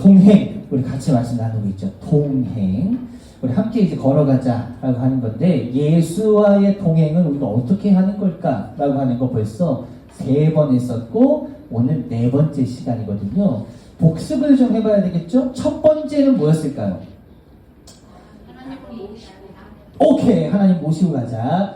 동행, 우리 같이 말씀 나누고 있죠. 동행. 우리 함께 이제 걸어가자라고 하는 건데, 예수와의 동행은 우리가 어떻게 하는 걸까라고 하는 거 벌써 3번 했었고, 오늘 4번째 시간이거든요. 복습을 좀 해봐야 되겠죠? 첫 번째는 뭐였을까요? 오케이, 하나님 모시고 가자.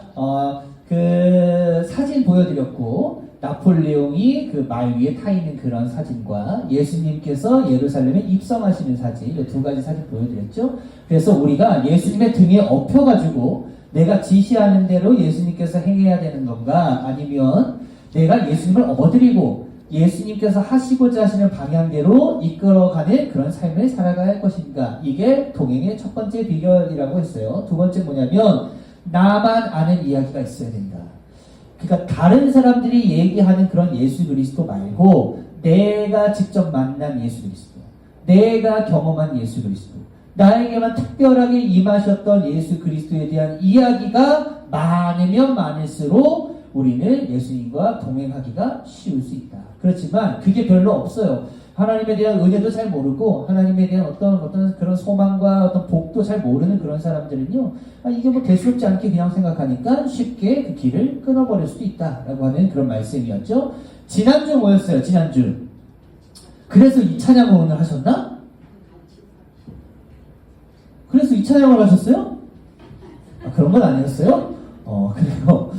그 사진 보여드렸고, 나폴레옹이 그 말 위에 타 있는 그런 사진과 예수님께서 예루살렘에 입성하시는 사진, 이 2가지 사진 보여드렸죠. 그래서 우리가 예수님의 등에 엎혀가지고 내가 지시하는 대로 예수님께서 행해야 되는 건가, 아니면 내가 예수님을 얻어들이고 예수님께서 하시고자 하시는 방향대로 이끌어가는 그런 삶을 살아가야 할 것인가. 이게 동행의 첫 번째 비결이라고 했어요. 두 번째 뭐냐면, 나만 아는 이야기가 있어야 된다. 그러니까 다른 사람들이 얘기하는 그런 예수 그리스도 말고, 내가 직접 만난 예수 그리스도, 내가 경험한 예수 그리스도, 나에게만 특별하게 임하셨던 예수 그리스도에 대한 이야기가 많으면 많을수록 우리는 예수님과 동행하기가 쉬울 수 있다. 그렇지만 그게 별로 없어요. 하나님에 대한 은혜도 잘 모르고 하나님에 대한 어떤 그런 소망과 어떤 복도 잘 모르는 그런 사람들은요, 이게 뭐 대수롭지 않게 그냥 생각하니까 쉽게 그 길을 끊어버릴 수도 있다라고 하는 그런 말씀이었죠. 지난주 뭐였어요? 지난주. 그래서 이 찬양을 오늘 하셨나? 그래서 이 찬양을 하셨어요? 그런 건 아니었어요? 그래요.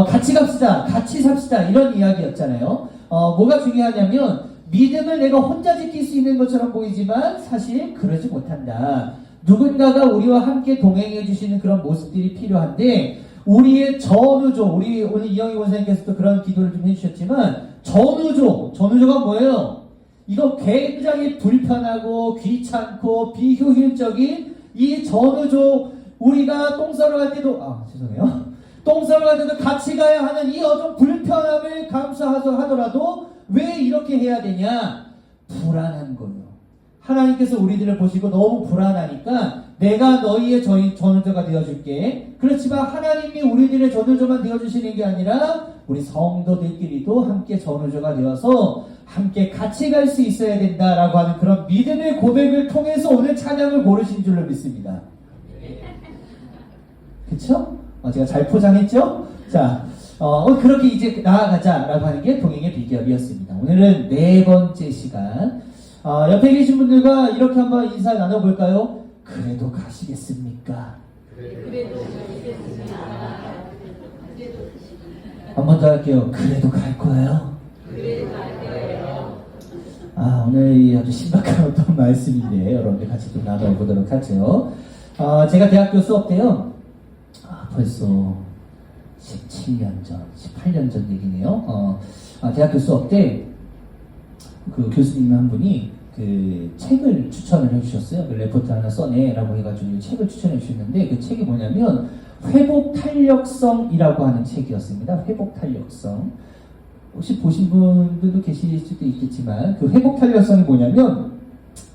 같이 갑시다, 같이 삽시다, 이런 이야기였잖아요. 뭐가 중요하냐면, 믿음을 내가 혼자 지킬 수 있는 것처럼 보이지만 사실 그러지 못한다. 누군가가 우리와 함께 동행해 주시는 그런 모습들이 필요한데, 우리의 전우조, 우리 오늘 이영희 권사님께서도 그런 기도를 좀 해주셨지만, 전우조가 뭐예요? 이거 굉장히 불편하고 귀찮고 비효율적인 이 전우조, 우리가 똥 싸러 갈 때도, 죄송해요. 똥 싸러 갈 때도 같이 가야 하는 이 어떤 불편함을 감수하더라도 왜 이렇게 해야 되냐? 불안한 거예요. 하나님께서 우리들을 보시고 너무 불안하니까 내가 너희의 전우조가 되어줄게. 그렇지만 하나님이 우리들의 전우조만 되어주시는 게 아니라 우리 성도들끼리도 함께 전우조가 되어서 함께 같이 갈 수 있어야 된다라고 하는 그런 믿음의 고백을 통해서 오늘 찬양을 고르신 줄로 믿습니다. 그쵸? 제가 잘 포장했죠? 자, 그렇게 이제 나아가자라고 하는 게 동행의 비결이었습니다. 오늘은 4번째 시간. 옆에 계신 분들과 이렇게 한번 인사 나눠볼까요? 그래도 가시겠습니까? 그래도 가시겠습니다. 한 번 더 할게요. 그래도 갈 거예요? 그래도 갈 거예요. 오늘 아주 신박한 어떤 말씀인데 여러분들 같이 좀 나눠보도록 하죠. 제가 대학교 수업 때요. 벌써 17년 전, 18년 전 얘기네요. 대학교 수업 때 그 교수님 한 분이 그 책을 추천을 해주셨어요. 그 레포트 하나 써내라고 해가지고 책을 추천해 주셨는데, 그 책이 뭐냐면 회복 탄력성이라고 하는 책이었습니다. 회복 탄력성. 혹시 보신 분들도 계실 수도 있겠지만, 그 회복 탄력성이 뭐냐면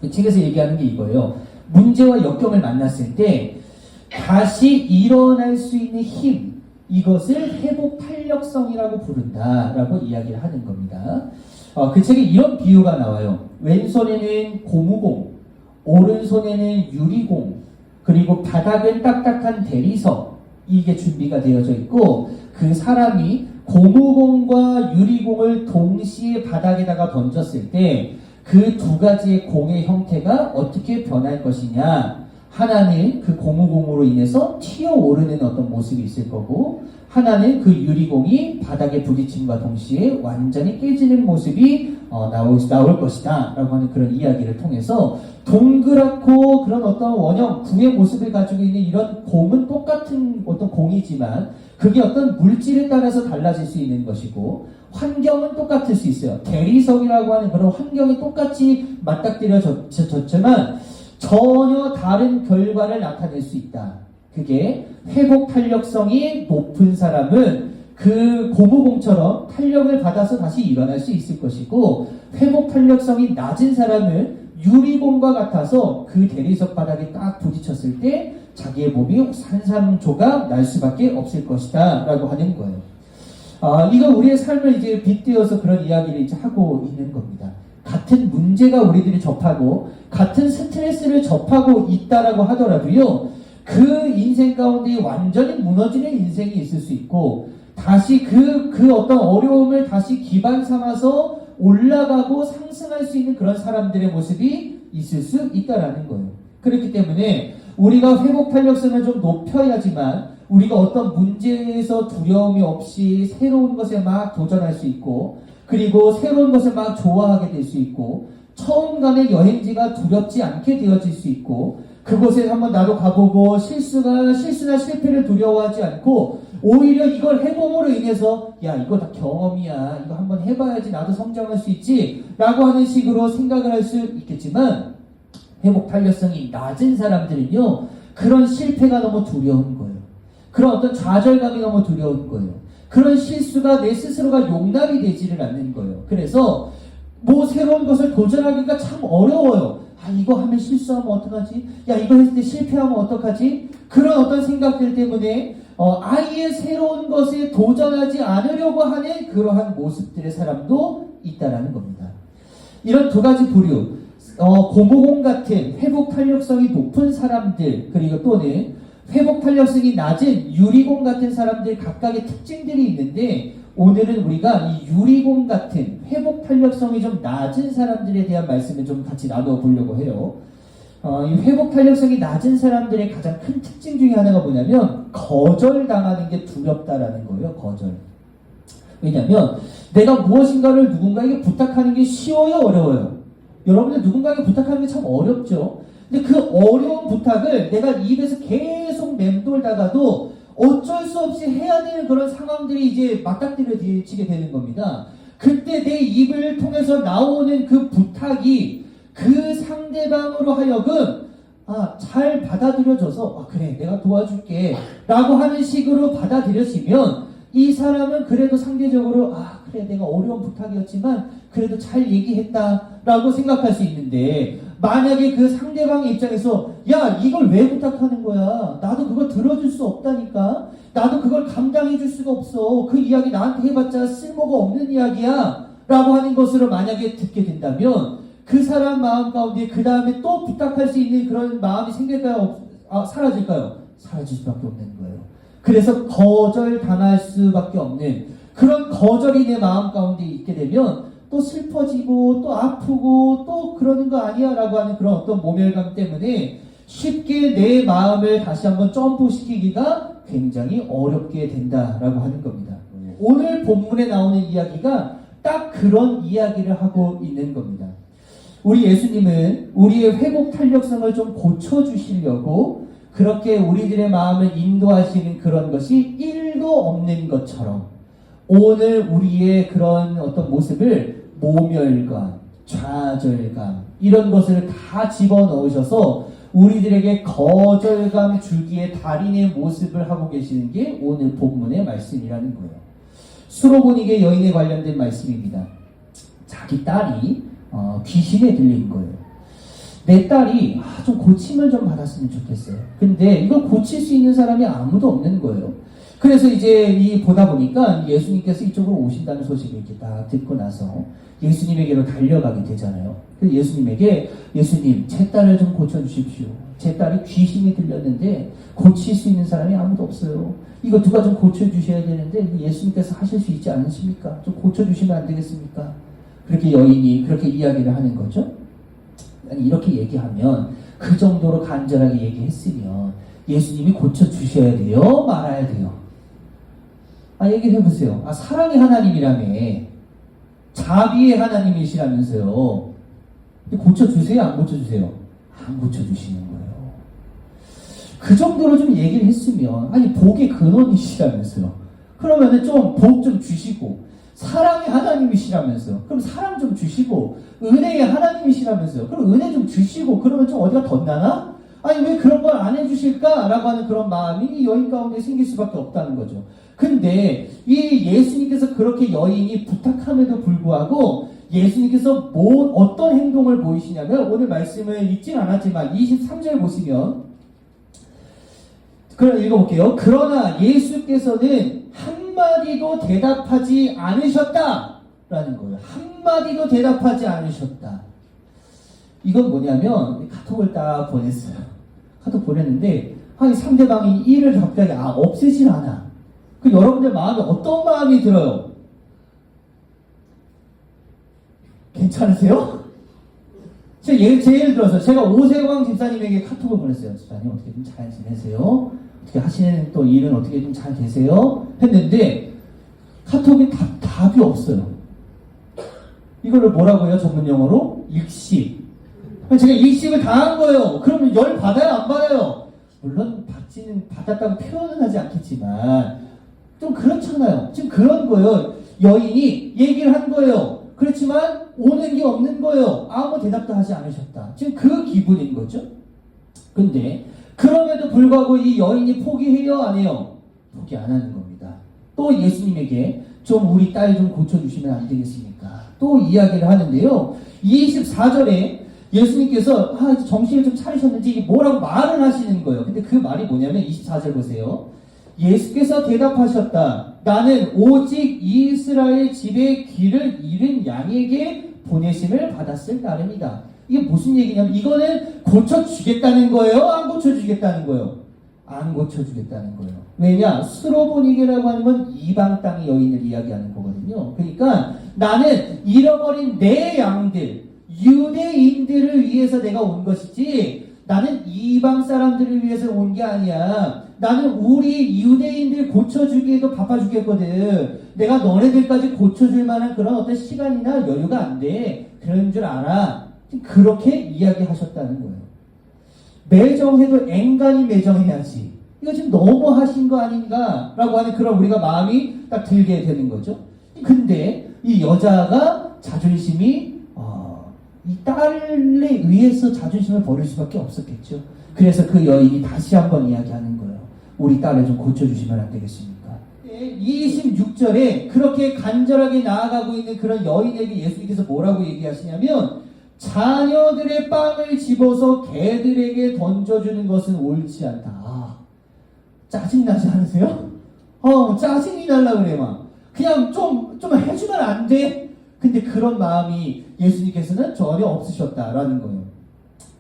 그 책에서 얘기하는 게 이거예요. 문제와 역경을 만났을 때 다시 일어날 수 있는 힘, 이것을 회복 탄력성이라고 부른다라고 이야기를 하는 겁니다. 그 책에 이런 비유가 나와요. 왼손에는 고무공, 오른손에는 유리공, 그리고 바닥은 딱딱한 대리석, 이게 준비가 되어져 있고, 그 사람이 고무공과 유리공을 동시에 바닥에다가 던졌을 때 그 2가지의 공의 형태가 어떻게 변할 것이냐. 하나는 그 고무공으로 인해서 튀어오르는 어떤 모습이 있을 거고, 하나는 그 유리공이 바닥에 부딪힘과 동시에 완전히 깨지는 모습이 나올 것이다 라고 하는 그런 이야기를 통해서, 동그랗고 그런 어떤 원형 구의 모습을 가지고 있는 이런 공은 똑같은 어떤 공이지만 그게 어떤 물질에 따라서 달라질 수 있는 것이고, 환경은 똑같을 수 있어요. 대리석이라고 하는 그런 환경이 똑같이 맞닥뜨려졌지만 전혀 다른 결과를 나타낼 수 있다. 그게 회복 탄력성이 높은 사람은 그 고무공처럼 탄력을 받아서 다시 일어날 수 있을 것이고, 회복 탄력성이 낮은 사람은 유리공과 같아서 그 대리석 바닥에 딱 부딪혔을 때 자기의 몸이 산산조각 날 수밖에 없을 것이다 라고 하는 거예요. 이거 우리의 삶을 이제 빗대어서 그런 이야기를 이제 하고 있는 겁니다. 같은 문제가 우리들이 접하고 같은 스트레스를 접하고 있다라고 하더라도요, 그 인생 가운데 완전히 무너지는 인생이 있을 수 있고, 다시 그 어떤 어려움을 다시 기반 삼아서 올라가고 상승할 수 있는 그런 사람들의 모습이 있을 수 있다라는 거예요. 그렇기 때문에 우리가 회복 탄력성을 좀 높여야지만 우리가 어떤 문제에서 두려움이 없이 새로운 것에 막 도전할 수 있고, 그리고 새로운 것을 막 좋아하게 될 수 있고, 처음 가는 여행지가 두렵지 않게 되어질 수 있고, 그곳에 한번 나도 가보고 실수나 실패를 두려워하지 않고 오히려 이걸 해봄으로 인해서 야, 이거 다 경험이야, 이거 한번 해봐야지 나도 성장할 수 있지 라고 하는 식으로 생각을 할 수 있겠지만, 회복 탄력성이 낮은 사람들은요, 그런 실패가 너무 두려운 거예요. 그런 어떤 좌절감이 너무 두려운 거예요. 그런 실수가 내 스스로가 용납이 되지를 않는 거예요. 그래서 뭐 새로운 것을 도전하기가 참 어려워요. 아, 이거 하면 실수하면 어떡하지? 야, 이거 했을 때 실패하면 어떡하지? 그런 어떤 생각들 때문에 아예 새로운 것에 도전하지 않으려고 하는 그러한 모습들의 사람도 있다라는 겁니다. 이런 두 가지 부류, 고무공 같은 회복 탄력성이 높은 사람들, 그리고 또는 회복 탄력성이 낮은 유리공 같은 사람들 각각의 특징들이 있는데, 오늘은 우리가 이 유리공 같은 회복 탄력성이 좀 낮은 사람들에 대한 말씀을 좀 같이 나누어 보려고 해요. 이 회복 탄력성이 낮은 사람들의 가장 큰 특징 중에 하나가 뭐냐면 거절당하는 게 두렵다라는 거예요. 거절. 왜냐하면 내가 무엇인가를 누군가에게 부탁하는 게 쉬워요, 어려워요? 여러분들 누군가에게 부탁하는 게 참 어렵죠. 근데 그 어려운 부탁을 내가 입에서 계속 맴돌다가도 어쩔 수 없이 해야 되는 그런 상황들이 이제 맞닥뜨려지게 되는 겁니다. 그때 내 입을 통해서 나오는 그 부탁이 그 상대방으로 하여금 잘 받아들여져서 그래, 내가 도와줄게 라고 하는 식으로 받아들여지면 이 사람은 그래도 상대적으로 그래, 내가 어려운 부탁이었지만 그래도 잘 얘기했다 라고 생각할 수 있는데, 만약에 그 상대방의 입장에서 야, 이걸 왜 부탁하는 거야? 나도 그걸 들어줄 수 없다니까? 나도 그걸 감당해 줄 수가 없어. 그 이야기 나한테 해봤자 쓸모가 없는 이야기야 라고 하는 것으로 만약에 듣게 된다면, 그 사람 마음 가운데 그 다음에 또 부탁할 수 있는 그런 마음이 생길까요? 사라질까요? 사라질 수밖에 없는 거예요. 그래서 거절당할 수밖에 없는 그런 거절이 내 마음 가운데 있게 되면 또 슬퍼지고 또 아프고 또 그러는 거 아니야 라고 하는 그런 어떤 모멸감 때문에 쉽게 내 마음을 다시 한번 점프시키기가 굉장히 어렵게 된다라고 하는 겁니다. 오늘 본문에 나오는 이야기가 딱 그런 이야기를 하고 있는 겁니다. 우리 예수님은 우리의 회복 탄력성을 좀 고쳐주시려고 그렇게 우리들의 마음을 인도하시는 그런 것이 1도 없는 것처럼 오늘 우리의 그런 어떤 모습을 모멸감, 좌절감 이런 것을 다 집어넣으셔서 우리들에게 거절감 주기에 달인의 모습을 하고 계시는 게 오늘 본문의 말씀이라는 거예요. 수로보니게 여인에 관련된 말씀입니다. 자기 딸이 귀신에 들린 거예요. 내 딸이 좀 고침을 좀 받았으면 좋겠어요. 근데 이걸 고칠 수 있는 사람이 아무도 없는 거예요. 그래서 이제 보다 보니까 예수님께서 이쪽으로 오신다는 소식을 이렇게 딱 듣고 나서 예수님에게로 달려가게 되잖아요. 그래서 예수님, 제 딸을 좀 고쳐주십시오. 제 딸이 귀신이 들렸는데 고칠 수 있는 사람이 아무도 없어요. 이거 누가 좀 고쳐주셔야 되는데 예수님께서 하실 수 있지 않으십니까? 좀 고쳐주시면 안 되겠습니까? 그렇게 여인이 그렇게 이야기를 하는 거죠. 아니, 이렇게 얘기하면, 그 정도로 간절하게 얘기했으면 예수님이 고쳐주셔야 돼요? 말아야 돼요? 얘기를 해보세요. 사랑의 하나님이라며, 자비의 하나님이시라면서요. 고쳐주세요? 안 고쳐주세요? 안 고쳐주시는 거예요. 그 정도로 좀 얘기를 했으면, 복의 근원이시라면서요. 그러면은 복 좀 주시고, 사랑의 하나님이시라면서요. 그럼 사랑 좀 주시고, 은혜의 하나님이시라면서요. 그럼 은혜 좀 주시고, 그러면 좀 어디가 덧나나? 왜 그런 걸 안 해주실까? 라고 하는 그런 마음이 이 여인 가운데 생길 수밖에 없다는 거죠. 근데 이 예수님께서 그렇게 여인이 부탁함에도 불구하고 예수님께서 어떤 행동을 보이시냐면, 오늘 말씀을 읽진 않았지만 23절 보시면, 그럼 읽어볼게요. 그러나 예수께서는 한마디도 대답하지 않으셨다. 라는 거예요. 한마디도 대답하지 않으셨다. 이건 뭐냐면 카톡을 딱 보냈어요. 카톡 보냈는데 상대방이 일을 갑자기 없애질 않아. 그 여러분들 마음에 어떤 마음이 들어요? 괜찮으세요? 예를 들어서 제가 오세광 집사님에게 카톡을 보냈어요. 집사님 어떻게 좀 잘 지내세요? 어떻게 하시는 또 일은 어떻게 좀 잘 되세요? 했는데 카톡에 답이 없어요. 이거를 뭐라고 해요? 전문 용어로? 일식. 제가 일식을 당한 거예요. 그러면 열 받아요? 안 받아요? 물론 받았다고 표현은 하지 않겠지만 좀 그렇잖아요. 지금 그런 거예요. 여인이 얘기를 한 거예요. 그렇지만 오는 게 없는 거예요. 아무 대답도 하지 않으셨다. 지금 그 기분인 거죠. 근데 그럼에도 불구하고 이 여인이 포기해요? 안 해요? 포기 안 하는 겁니다. 또 예수님에게 좀 우리 딸 좀 고쳐주시면 안 되겠습니까? 또 이야기를 하는데요. 24절에 예수님께서 정신을 좀 차리셨는지 뭐라고 말을 하시는 거예요. 근데 그 말이 뭐냐면 24절 보세요. 예수께서 대답하셨다. 나는 오직 이스라엘 집에 길을 잃은 양에게 보내심을 받았을 따름이다. 이게 무슨 얘기냐면 이거는 고쳐주겠다는 거예요? 안 고쳐주겠다는 거예요? 안 고쳐주겠다는 거예요. 왜냐? 스로보니게라고 하는 건 이방 땅의 여인을 이야기하는 거거든요. 그러니까 나는 잃어버린 내 양들, 유대인들을 위해서 내가 온 것이지 나는 이방 사람들을 위해서 온 게 아니야. 나는 우리 유대인들 고쳐주기에도 바빠 죽겠거든. 내가 너네들까지 고쳐줄 만한 그런 어떤 시간이나 여유가 안 돼. 그런 줄 알아. 그렇게 이야기하셨다는 거예요. 매정해도 앵간히 매정해야지. 이거 지금 너무 하신 거 아닌가? 라고 하는 그런 우리가 마음이 딱 들게 되는 거죠. 근데 이 여자가 자존심이 이 딸에 의해서 자존심을 버릴 수밖에 없었겠죠. 그래서 그 여인이 다시 한번 이야기하는 거예요. 우리 딸을 좀 고쳐주시면 안 되겠습니까? 26절에 그렇게 간절하게 나아가고 있는 그런 여인에게 예수님께서 뭐라고 얘기하시냐면 자녀들의 빵을 집어서 개들에게 던져주는 것은 옳지 않다. 짜증나지 않으세요? 짜증이 날라 그래 막. 그냥 좀 해주면 안 돼? 근데 그런 마음이 예수님께서는 전혀 없으셨다라는 거예요.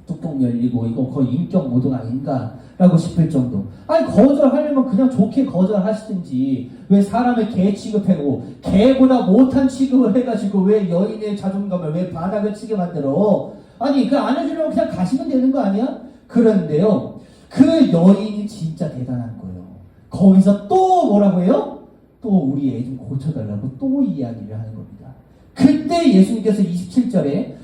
뚝뚝 열리고 이거 거의 인격 모독 아닌가라고 싶을 정도. 거절하려면 그냥 좋게 거절하시든지 왜 사람을 개 취급해고 개보다 못한 취급을 해가지고 왜 여인의 자존감을 왜 바닥을 치게 만들어? 그 안 해주려면 그냥 가시면 되는 거 아니야? 그런데요, 그 여인이 진짜 대단한 거예요. 거기서 또 뭐라고 해요? 또 우리 애 좀 고쳐달라고 또 이야기를 하는 겁니다. 그때 예수님께서 27절에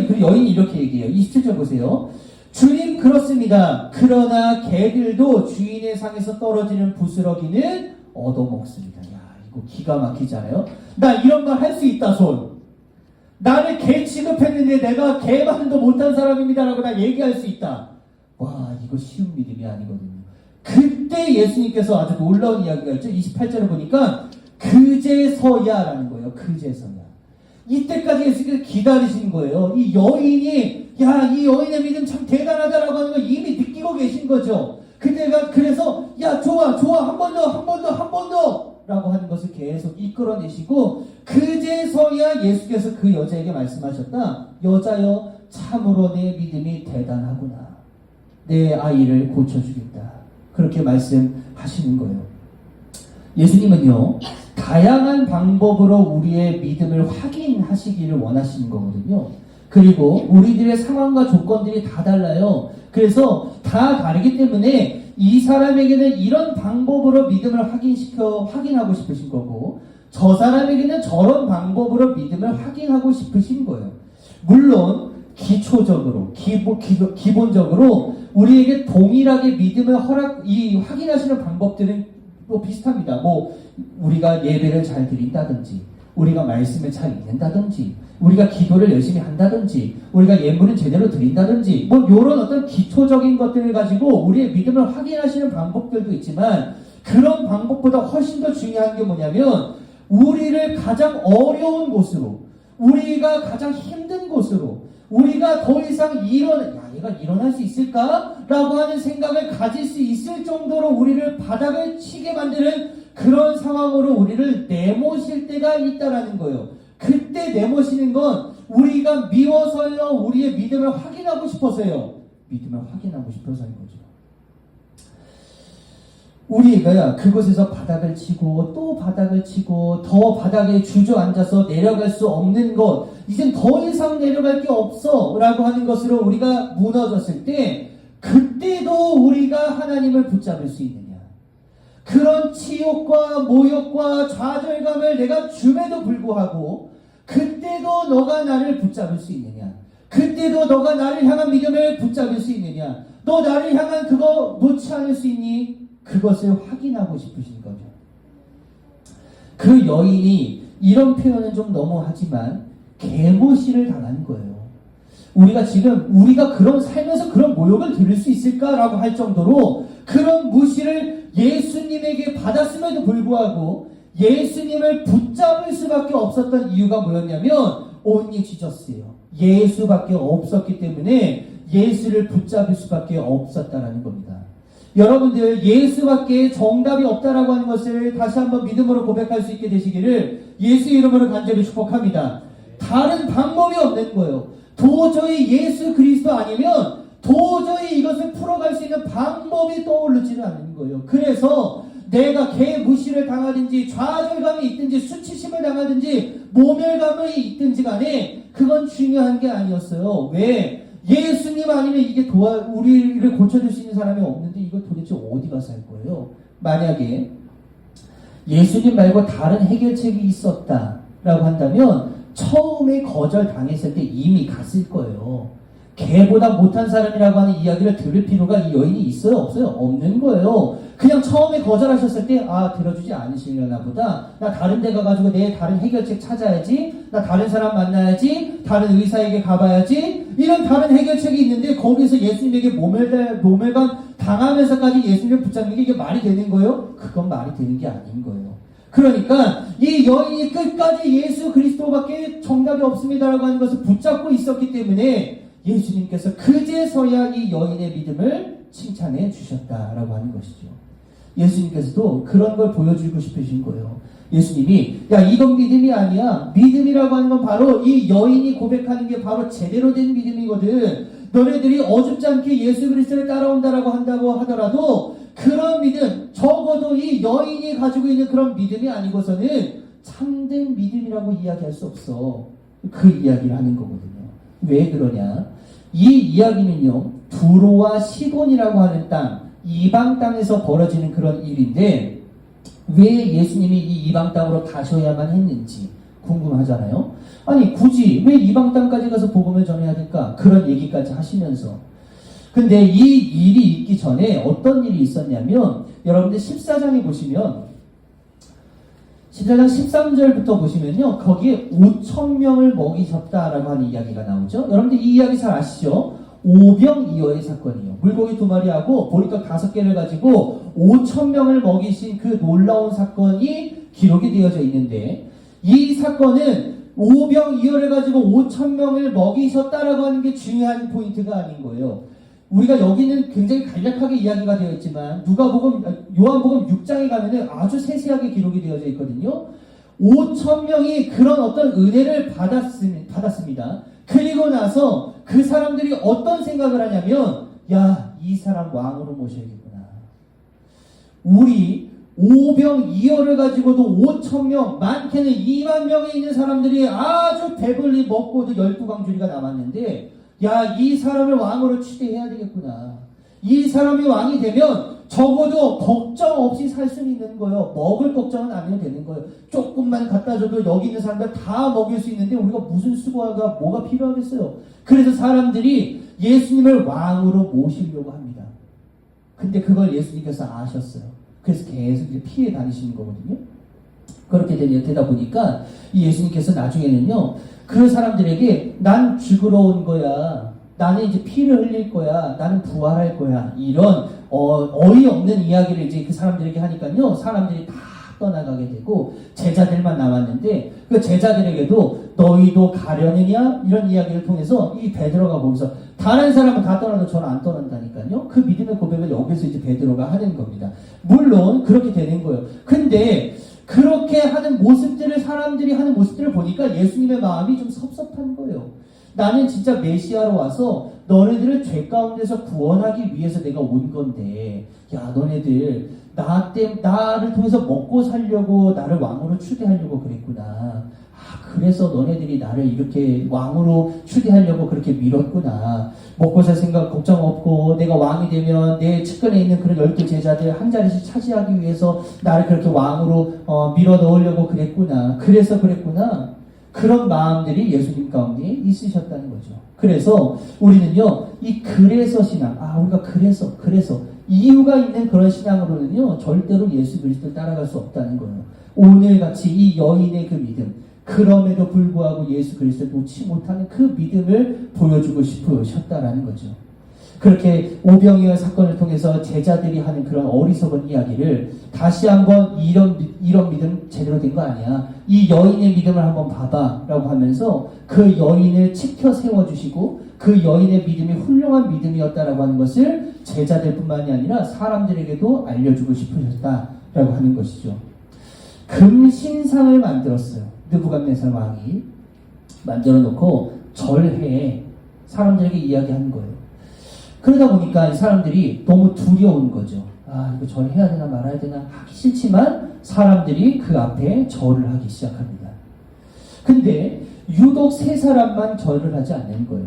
그 여인이 이렇게 얘기해요. 27절 보세요. 주님 그렇습니다. 그러나 개들도 주인의 상에서 떨어지는 부스러기는 얻어먹습니다. 야, 이거 기가 막히잖아요. 나 이런 말 할 수 있다 손. 나를 개 취급했는데 내가 개만도 못한 사람입니다라고 나 얘기할 수 있다. 와, 이거 쉬운 믿음이 아니거든요. 그때 예수님께서 아주 놀라운 이야기가 있죠. 28절을 보니까 그제서야라는 거예요. 그제서야. 이때까지 예수님께서 기다리신 거예요. 이 여인이 이 여인의 믿음 참 대단하다라고 하는 걸 이미 느끼고 계신 거죠. 그때가 그래서 좋아 한 번 더 라고 하는 것을 계속 이끌어내시고 그제서야 예수께서 그 여자에게 말씀하셨다. 여자여 참으로 내 믿음이 대단하구나. 내 아이를 고쳐주겠다. 그렇게 말씀하시는 거예요. 예수님은요, 다양한 방법으로 우리의 믿음을 확인하시기를 원하시는 거거든요. 그리고 우리들의 상황과 조건들이 다 달라요. 그래서 다 다르기 때문에 이 사람에게는 이런 방법으로 믿음을 확인하고 싶으신 거고, 저 사람에게는 저런 방법으로 믿음을 확인하고 싶으신 거예요. 물론 기초적으로, 기본적으로 우리에게 동일하게 믿음을 확인하시는 방법들은 또 비슷합니다. 우리가 예배를 잘 드린다든지, 우리가 말씀을 잘 읽는다든지, 우리가 기도를 열심히 한다든지, 우리가 예물을 제대로 드린다든지, 이런 어떤 기초적인 것들을 가지고 우리의 믿음을 확인하시는 방법들도 있지만, 그런 방법보다 훨씬 더 중요한 게 뭐냐면, 우리를 가장 어려운 곳으로, 우리가 가장 힘든 곳으로, 우리가 더 이상 얘가 일어날 수 있을까? 라고 하는 생각을 가질 수 있을 정도로 우리를 바닥을 치게 만드는 그런 상황으로 우리를 내모실 때가 있다라는 거예요. 그때 내모시는 건 우리가 미워서요, 우리의 믿음을 확인하고 싶어서요. 믿음을 확인하고 싶어서인 거죠. 우리가 그곳에서 바닥을 치고 또 바닥을 치고 더 바닥에 주저앉아서 내려갈 수 없는 것, 이젠 더 이상 내려갈 게 없어 라고 하는 것으로 우리가 무너졌을 때, 그때도 우리가 하나님을 붙잡을 수 있느냐, 그런 치욕과 모욕과 좌절감을 내가 줌에도 불구하고 그때도 너가 나를 붙잡을 수 있느냐, 그때도 너가 나를 향한 믿음을 붙잡을 수 있느냐, 너 나를 향한 그거 놓지 않을 수 있니? 그것을 확인하고 싶으신 거죠. 그 여인이 이런 표현은 좀 너무하지만 계모시를 당한 거예요. 우리가 그런 살면서 그런 모욕을 들을 수 있을까라고 할 정도로 그런 무시를 예수님에게 받았음에도 불구하고 예수님을 붙잡을 수밖에 없었던 이유가 뭐였냐면 only Jesus예요. 예수밖에 없었기 때문에 예수를 붙잡을 수밖에 없었다라는 겁니다. 여러분들, 예수밖에 정답이 없다라고 하는 것을 다시 한번 믿음으로 고백할 수 있게 되시기를 예수 이름으로 간절히 축복합니다. 다른 방법이 없는 거예요. 도저히 예수 그리스도 아니면 도저히 이것을 풀어갈 수 있는 방법이 떠오르지는 않는 거예요. 그래서 내가 개무시를 당하든지 좌절감이 있든지 수치심을 당하든지 모멸감이 있든지 간에 그건 중요한 게 아니었어요. 왜? 예수님 아니면 이게 우리를 고쳐줄 수 있는 사람이 없는데 이걸 도대체 어디 가서 할 거예요? 만약에 예수님 말고 다른 해결책이 있었다라고 한다면 처음에 거절당했을 때 이미 갔을 거예요. 걔보다 못한 사람이라고 하는 이야기를 들을 필요가 이 여인이 있어요? 없어요? 없는 거예요. 그냥 처음에 거절하셨을 때 들어주지 않으시려나 보다. 나 다른 데 가가지고 내 다른 해결책 찾아야지. 나 다른 사람 만나야지. 다른 의사에게 가봐야지. 이런 다른 해결책이 있는데 거기서 예수님에게 모멸감 당하면서까지 예수님을 붙잡는 게 이게 말이 되는 거예요? 그건 말이 되는 게 아닌 거예요. 그러니까 이 여인이 끝까지 예수 그리스도밖에 정답이 없습니다라고 하는 것을 붙잡고 있었기 때문에 예수님께서 그제서야 이 여인의 믿음을 칭찬해 주셨다라고 하는 것이죠. 예수님께서도 그런 걸 보여주고 싶으신 거예요. 예수님이 이건 믿음이 아니야. 믿음이라고 하는 건 바로 이 여인이 고백하는 게 바로 제대로 된 믿음이거든. 너네들이 어줍지 않게 예수 그리스도를 따라온다라고 한다고 하더라도 그런 믿음, 적어도 이 여인이 가지고 있는 그런 믿음이 아니고서는 참된 믿음이라고 이야기할 수 없어. 그 이야기를 하는 거거든요. 왜 그러냐? 이 이야기는요, 두로와 시돈이라고 하는 땅, 이방 땅에서 벌어지는 그런 일인데 왜 예수님이 이 이방 땅으로 가셔야만 했는지 궁금하잖아요. 아니 굳이 왜 이방 땅까지 가서 복음을 전해야 될까? 그런 얘기까지 하시면서, 근데 이 일이 있기 전에 어떤 일이 있었냐면, 여러분들 14장에 보시면 14장 13절부터 보시면요, 거기에 5,000명을 먹이셨다라고 하는 이야기가 나오죠. 여러분들 이 이야기 잘 아시죠? 오병이어의 사건이에요. 물고기 2마리하고 보리떡 5개를 가지고 5,000명을 먹이신 그 놀라운 사건이 기록이 되어져 있는데, 이 사건은 오병이어를 가지고 5,000명을 먹이셨다라고 하는 게 중요한 포인트가 아닌 거예요. 우리가 여기는 굉장히 간략하게 이야기가 되어 있지만 요한복음 6장에 가면은 아주 세세하게 기록이 되어져 있거든요. 5,000명이 그런 어떤 은혜를 받았습니다. 그리고 나서 그 사람들이 어떤 생각을 하냐면, 이 사람 왕으로 모셔야겠구나. 우리 오병이어를 가지고도 5,000명, 많게는 2만 명에 있는 사람들이 아주 배불리 먹고도 12광주리가 남았는데, 이 사람을 왕으로 취대해야 되겠구나. 이 사람이 왕이 되면 적어도 걱정 없이 살 수 있는 거예요. 먹을 걱정은 안 해도 되는 거예요. 조금만 갖다 줘도 여기 있는 사람들 다 먹일 수 있는데 우리가 무슨 수고가 뭐가 필요하겠어요. 그래서 사람들이 예수님을 왕으로 모시려고 합니다. 근데 그걸 예수님께서 아셨어요. 그래서 계속 이제 피해 다니시는 거거든요. 그렇게 되다 보니까 이 예수님께서 나중에는요, 그 사람들에게 난 죽으러 온 거야, 나는 이제 피를 흘릴 거야, 나는 부활할 거야, 이런 어이없는 이야기를 이제 그 사람들에게 하니까요, 사람들이 다 떠나가게 되고 제자들만 남았는데 그 제자들에게도 너희도 가려느냐 이런 이야기를 통해서 이 베드로가 거기서 다른 사람은 다 떠나도 저는 안 떠난다니까요. 그 믿음의 고백을 여기서 이제 베드로가 하는 겁니다. 물론 그렇게 되는 거예요. 근데 그렇게 하는 모습들을 사람들이 하는 모습들을 보니까 예수님의 마음이 좀 섭섭한 거예요. 나는 진짜 메시아로 와서 너네들을 죄 가운데서 구원하기 위해서 내가 온 건데 야 너네들 나를 통해서 먹고 살려고 나를 왕으로 추대하려고 그랬구나. 그래서 너네들이 나를 이렇게 왕으로 추대하려고 그렇게 밀었구나. 먹고 살 생각 걱정 없고 내가 왕이 되면 내 측근에 있는 그런 10개 제자들 한 자리씩 차지하기 위해서 나를 그렇게 왕으로 밀어 넣으려고 그랬구나. 그래서 그랬구나. 그런 마음들이 예수님 가운데 있으셨다는 거죠. 그래서 우리는요, 이 그래서 신앙, 우리가 그래서 이유가 있는 그런 신앙으로는요, 절대로 예수 그리스도를 따라갈 수 없다는 거예요. 오늘 같이 이 여인의 그 믿음, 그럼에도 불구하고 예수 그리스도를 놓지 못하는 그 믿음을 보여주고 싶으셨다라는 거죠. 그렇게 오병이어 사건을 통해서 제자들이 하는 그런 어리석은 이야기를 다시 한번 이런 믿음 제대로 된 거 아니야. 이 여인의 믿음을 한번 봐봐 라고 하면서 그 여인을 지켜 세워주시고 그 여인의 믿음이 훌륭한 믿음이었다라고 하는 것을 제자들뿐만이 아니라 사람들에게도 알려주고 싶으셨다라고 하는 것이죠. 금신상을 만들었어요. 느부갓네살 왕이 만들어 놓고 절해 사람들에게 이야기하는 거예요. 그러다 보니까 사람들이 너무 두려운 거죠. 이거 절을 해야 되나 말아야 되나 하기 싫지만 사람들이 그 앞에 절을 하기 시작합니다. 근데 유독 세 사람만 절을 하지 않는 거예요.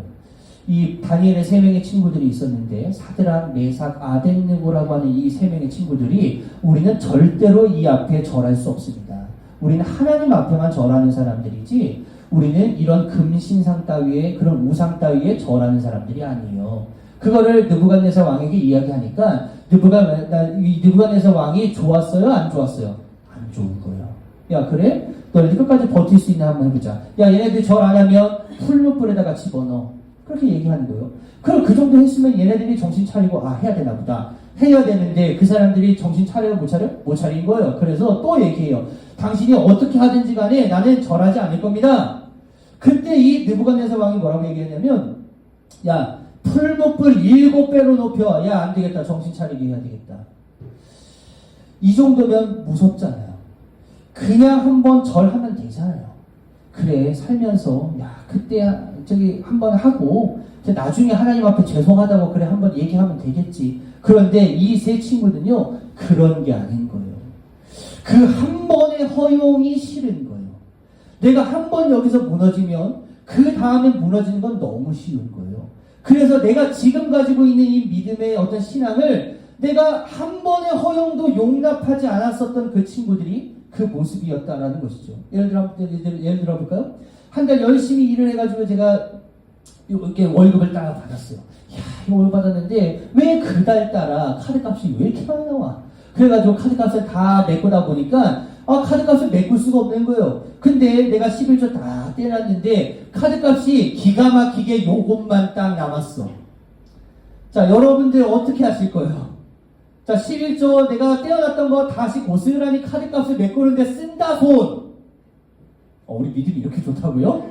이 다니엘의 3명의 친구들이 있었는데 사드락, 메삭, 아벳느고라고 하는 이 3명의 친구들이 우리는 절대로 이 앞에 절할 수 없습니다. 우리는 하나님 앞에만 절하는 사람들이지 우리는 이런 금신상 따위에 그런 우상 따위에 절하는 사람들이 아니에요. 그거를 느부갓네살 왕에게 이야기하니까 느부갓네살 왕이 좋았어요? 안 좋았어요? 안 좋은 거예요. 야 그래? 너희들 끝까지 버틸 수 있나 한번 해보자. 야 얘네들 절 안 하면 풀무불에다가 집어넣어. 그렇게 얘기하는 거예요. 그럼 그 정도 했으면 얘네들이 정신 차리고 해야 되나 보다. 해야 되는데 그 사람들이 정신 차려요? 못 차려? 못 차린 거예요. 그래서 또 얘기해요. 당신이 어떻게 하든지 간에 나는 절하지 않을 겁니다. 그때 이 느부갓네살 왕이 뭐라고 얘기했냐면 야 풀무불 7배로 높여. 야 안 되겠다. 정신 차리게 해야 되겠다. 이 정도면 무섭잖아요. 그냥 한번 절하면 되잖아요. 그래 살면서 그때 한번 하고 나중에 하나님 앞에 죄송하다고 그래 한번 얘기하면 되겠지. 그런데 이 세 친구는요 그런 게 아닌 거예요. 그 한 번의 허용이 싫은 거예요. 내가 한 번 여기서 무너지면 그 다음에 무너지는 건 너무 쉬운 거예요. 그래서 내가 지금 가지고 있는 이 믿음의 어떤 신앙을 내가 한 번의 허용도 용납하지 않았었던 그 친구들이 그 모습이었다라는 것이죠. 예를 들어 볼까요? 한 달 열심히 일을 해가지고 제가 이렇게 월급을 따라 받았어요. 이 월급 받았는데 왜 그 달 따라 카드값이 왜 이렇게 많이 나와? 그래가지고 카드값을 다 메꾸다 보니까 카드값을 메꿀 수가 없는 거예요. 근데 내가 11조 다 떼놨는데 카드값이 기가 막히게 요것만 딱 남았어. 자, 여러분들 어떻게 하실 거예요? 자, 11조 내가 떼어놨던 거 다시 고스란히 카드값을 메꾸는데 쓴다 손. 우리 믿음이 이렇게 좋다고요?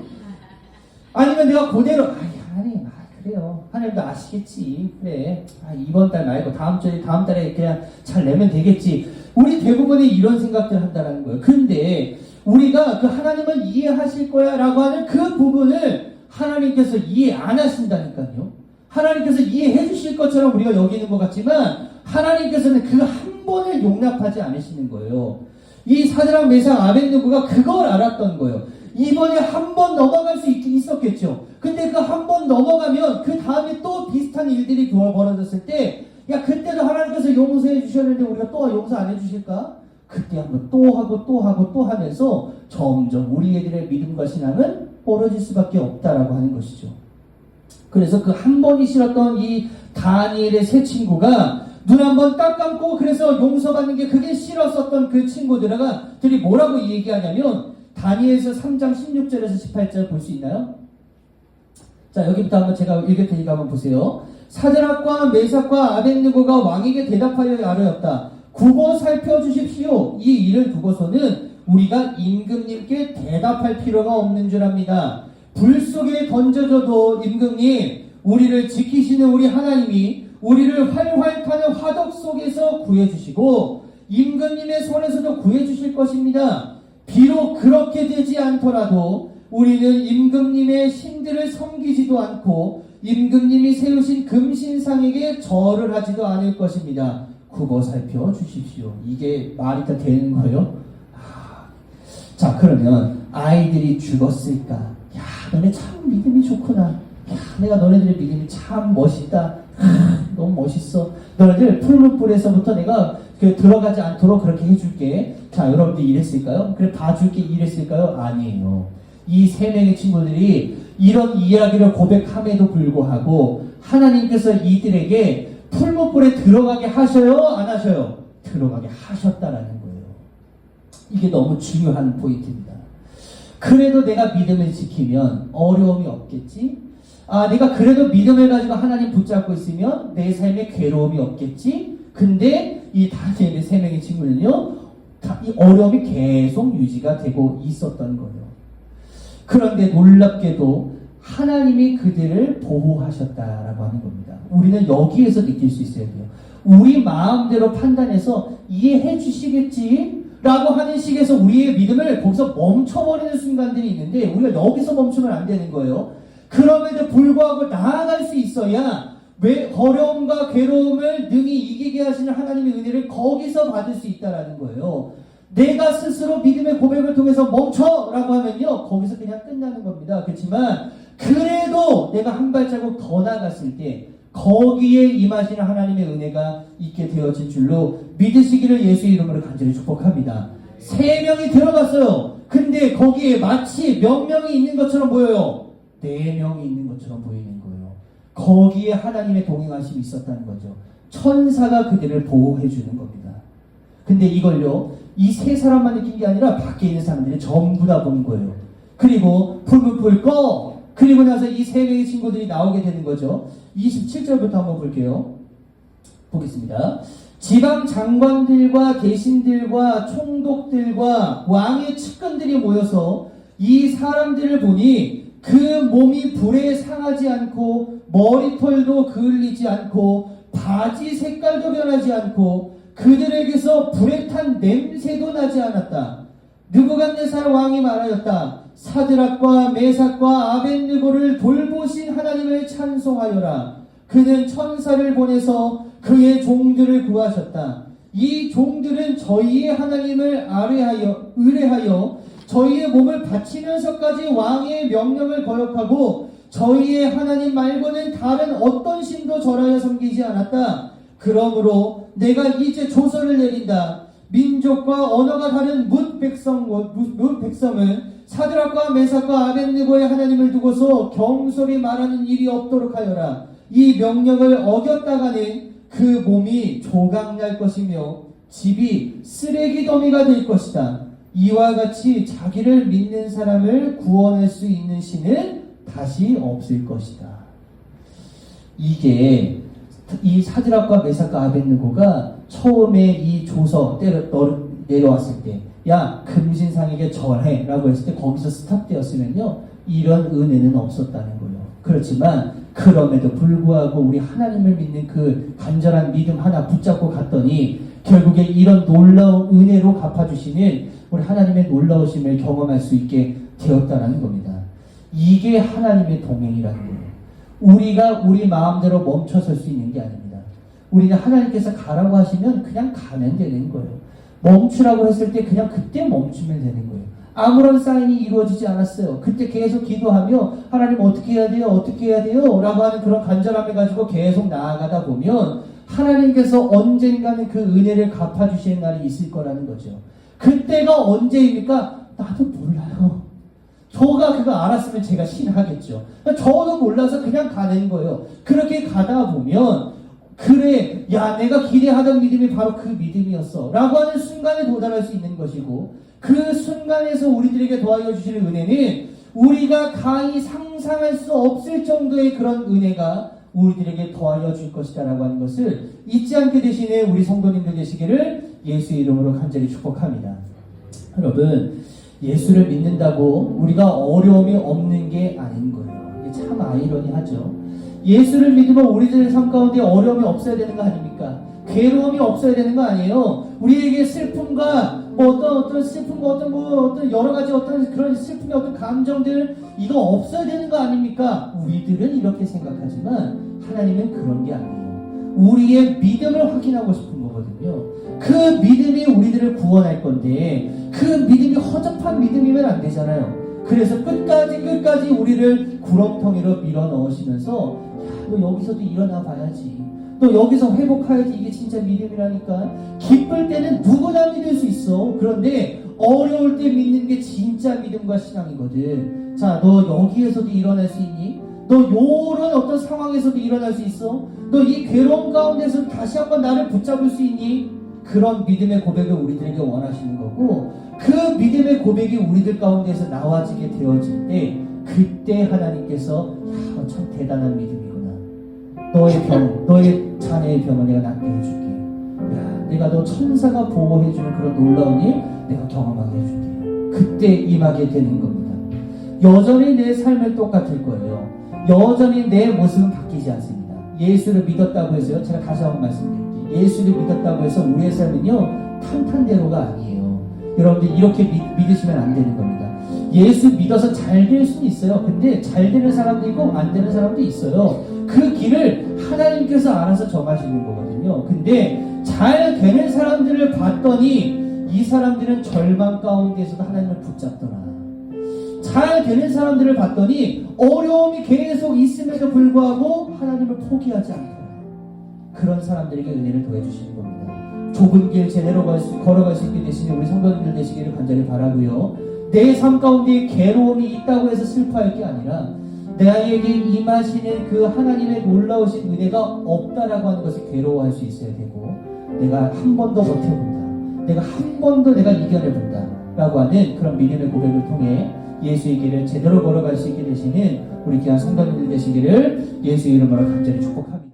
아니면 내가 그대로 하나님 그래요. 하나님도 아시겠지. 그래. 이번 달 말고 다음 달에 그냥 잘 내면 되겠지. 우리 대부분이 이런 생각들 한다는 거예요. 근데 우리가 그 하나님은 이해하실 거야 라고 하는 그 부분을 하나님께서 이해 안 하신다니까요. 하나님께서 이해해 주실 것처럼 우리가 여기는 것 같지만 하나님께서는 그 한 번을 용납하지 않으시는 거예요. 이 사드락 메삭 아벳느고가 그걸 알았던 거예요. 이번에 한 번 넘어갈 수 있었겠죠. 근데 그 한 번 넘어가면 그 다음에 또 비슷한 일들이 벌어졌을 때 그때도 하나님께서 용서해 주셨는데 우리가 또 용서 안 해주실까? 그때 한번 또 하고 또 하고 또 하면서 점점 우리 애들의 믿음과 신앙은 벌어질 수밖에 없다라고 하는 것이죠. 그래서 그 한 번이 싫었던 이 다니엘의 세 친구가 눈 한번 딱 감고 그래서 용서받는 게 그게 싫었었던 그 친구들이 뭐라고 얘기하냐면 다니엘서 3장 16절에서 18절 볼 수 있나요? 자, 여기부터 한번 제가 읽을 테니까 한번 보세요. 사드락과 메삭과 아벳느고가 왕에게 대답하여 아뢰었다. 두고 살펴주십시오. 이 일을 두고서는 우리가 임금님께 대답할 필요가 없는 줄 압니다. 불 속에 던져져도 임금님, 우리를 지키시는 우리 하나님이 우리를 활활 타는 화덕 속에서 구해주시고 임금님의 손에서도 구해주실 것입니다. 비록 그렇게 되지 않더라도 우리는 임금님의 신들을 섬기지도 않고 임금님이 세우신 금신상에게 절을 하지도 않을 것입니다. 굽어 살펴주십시오. 이게 말이 다 되는 거예요? 자, 그러면 아이들이 죽었을까? 야, 너네 참 믿음이 좋구나. 야, 내가 너네들의 믿음이 참 멋있다. 너무 멋있어. 너네들 푸른 불에서부터 내가 들어가지 않도록 그렇게 해줄게. 자, 여러분들 이랬을까요? 그래, 봐줄게 이랬을까요? 아니에요. 이 세 명의 친구들이 이런 이야기를 고백함에도 불구하고 하나님께서 이들에게 풀무불에 들어가게 하셔요? 안 하셔요? 들어가게 하셨다라는 거예요. 이게 너무 중요한 포인트입니다. 그래도 내가 믿음을 지키면 어려움이 없겠지? 내가 그래도 믿음을 가지고 하나님 붙잡고 있으면 내 삶에 괴로움이 없겠지? 근데 이 다니엘의 세 명의 친구는요, 이 어려움이 계속 유지가 되고 있었던 거예요. 그런데 놀랍게도 하나님이 그들을 보호하셨다라고 하는 겁니다. 우리는 여기에서 느낄 수 있어야 돼요. 우리 마음대로 판단해서 이해해 주시겠지? 라고 하는 식에서 우리의 믿음을 거기서 멈춰버리는 순간들이 있는데 우리가 여기서 멈추면 안 되는 거예요. 그럼에도 불구하고 나아갈 수 있어야 왜 어려움과 괴로움을 능히 이기게 하시는 하나님의 은혜를 거기서 받을 수 있다라는 거예요. 내가 스스로 믿음의 고백을 통해서 멈춰라고 하면요, 거기서 그냥 끝나는 겁니다. 그렇지만 그래도 내가 한 발자국 더 나갔을 때 거기에 임하시는 하나님의 은혜가 있게 되어질 줄로 믿으시기를 예수 이름으로 간절히 축복합니다. 세 명이 들어갔어요. 근데 거기에 마치 몇 명이 있는 것처럼 보여요? 4명이 있는 것처럼 보이는 거예요. 거기에 하나님의 동행하심이 있었다는 거죠. 천사가 그들을 보호해 주는 겁니다. 근데 이걸요, 이 세 사람만 느낀 게 아니라 밖에 있는 사람들이 전부 다 본 거예요. 그리고 불 꺼! 그리고 나서 이 세 명의 친구들이 나오게 되는 거죠. 27절부터 한번 볼게요. 보겠습니다. 지방 장관들과 대신들과 총독들과 왕의 측근들이 모여서 이 사람들을 보니 그 몸이 불에 상하지 않고 머리털도 그을리지 않고 바지 색깔도 변하지 않고 그들에게서 불에 탄 냄새도 나지 않았다. 느부갓네살 왕이 말하였다. 사드락과 메삭과 아벳느고를 돌보신 하나님을 찬송하여라. 그는 천사를 보내서 그의 종들을 구하셨다. 이 종들은 저희의 하나님을 의뢰하여 저희의 몸을 바치면서까지 왕의 명령을 거역하고 저희의 하나님 말고는 다른 어떤 신도 절하여 섬기지 않았다. 그러므로 내가 이제 조서를 내린다. 민족과 언어가 다른 뭇 백성은 사드락과 메삭과 아벳느고의 하나님을 두고서 경솔히 말하는 일이 없도록 하여라. 이 명령을 어겼다가는 그 몸이 조각날 것이며 집이 쓰레기 더미가 될 것이다. 이와 같이 자기를 믿는 사람을 구원할 수 있는 신은 다시 없을 것이다. 이게 이 사드락과 메삭과 아벳느고가 처음에 이 조서 내려왔을 때, 야, 금신상에게 절해 라고 했을 때 거기서 스탑되었으면요, 이런 은혜는 없었다는 거예요. 그렇지만 그럼에도 불구하고 우리 하나님을 믿는 그 간절한 믿음 하나 붙잡고 갔더니 결국에 이런 놀라운 은혜로 갚아주시는 우리 하나님의 놀라우심을 경험할 수 있게 되었다는 겁니다. 이게 하나님의 동행이라는 거예요. 우리가 우리 마음대로 멈춰설 수 있는 게 아닙니다. 우리는 하나님께서 가라고 하시면 그냥 가면 되는 거예요. 멈추라고 했을 때 그냥 그때 멈추면 되는 거예요. 아무런 사인이 이루어지지 않았어요. 그때 계속 기도하며 하나님 어떻게 해야 돼요? 어떻게 해야 돼요? 라고 하는 그런 간절함을 가지고 계속 나아가다 보면 하나님께서 언젠가는 그 은혜를 갚아주시는 날이 있을 거라는 거죠. 그때가 언제입니까? 나도 몰라요. 저가 그거 알았으면 제가 신하겠죠. 저도 몰라서 그냥 가는 거예요. 그렇게 가다 보면 그래, 야, 내가 기대하던 믿음이 바로 그 믿음이었어 라고 하는 순간에 도달할 수 있는 것이고, 그 순간에서 우리들에게 더하여 주시는 은혜는 우리가 가히 상상할 수 없을 정도의 그런 은혜가 우리들에게 더하여 줄 것이다 라고 하는 것을 잊지 않게 되시는 우리 성도님들 되시기를 예수의 이름으로 간절히 축복합니다. 여러분, 예수를 믿는다고 우리가 어려움이 없는 게 아닌 거예요. 이게 참 아이러니하죠. 예수를 믿으면 우리들의 삶 가운데 어려움이 없어야 되는 거 아닙니까? 괴로움이 없어야 되는 거 아니에요? 우리에게 슬픔과 어떤 슬픔과 어떤 여러 가지 어떤 그런 슬픔의 어떤 감정들 이거 없어야 되는 거 아닙니까? 우리들은 이렇게 생각하지만 하나님은 그런 게 아니에요. 우리의 믿음을 확인하고 싶은 거거든요. 그 믿음이 우리들을 구원할 건데 그 믿음이 허접한 믿음이면 안 되잖아요. 그래서 끝까지 우리를 구렁텅이로 밀어 넣으시면서 야, 너 여기서도 일어나 봐야지. 또 여기서 회복해야지. 이게 진짜 믿음이라니까. 기쁠 때는 누구나 믿을 수 있어. 그런데 어려울 때 믿는 게 진짜 믿음과 신앙이거든. 자, 너 여기에서도 일어날 수 있니? 너 요런 어떤 상황에서도 일어날 수 있어? 너 이 괴로움 가운데서 다시 한번 나를 붙잡을 수 있니? 그런 믿음의 고백을 우리들에게 원하시는 거고, 그 믿음의 고백이 우리들 가운데서 나와지게 되어질 때 그때 하나님께서 야, 참 대단한 믿음이구나. 너의 자녀의 병을 내가 낫게 해줄게. 야, 내가 너 천사가 보호해주는 그런 놀라운 일 내가 경험하게 해줄게. 그때 임하게 되는 겁니다. 여전히 내 삶은 똑같을 거예요. 여전히 내 모습은 바뀌지 않습니다. 예수를 믿었다고 해서요, 제가 다시 한번 말씀드릴게요. 예수를 믿었다고 해서 우리의 삶은요 탄탄대로가 아니에요. 여러분들 이렇게 믿으시면 안 되는 겁니다. 예수 믿어서 잘 될 수는 있어요. 근데 잘 되는 사람도 있고 안 되는 사람도 있어요. 그 길을 하나님께서 알아서 정하시는 거거든요. 근데 잘 되는 사람들을 봤더니 이 사람들은 절망 가운데서도 하나님을 붙잡더라. 잘 되는 사람들을 봤더니 어려움이 계속 있음에도 불구하고 하나님을 포기하지 않더라. 그런 사람들에게 은혜를 더해주시는 겁니다. 좁은 길 제대로 걸어갈 수 있게 되시니 우리 성도님들 되시기를 간절히 바라고요. 내 삶 가운데 괴로움이 있다고 해서 슬퍼할 게 아니라 나에게 임하시는 그 하나님의 놀라우신 은혜가 없다라고 하는 것을 괴로워할 수 있어야 되고, 내가 한 번 더 버텨본다, 내가 한 번 더 내가 이겨내본다 라고 하는 그런 믿음의 고백을 통해 예수의 길을 제대로 걸어갈 수 있게 되시는 우리 귀한 성도님들 되시기를 예수의 이름으로 간절히 축복합니다.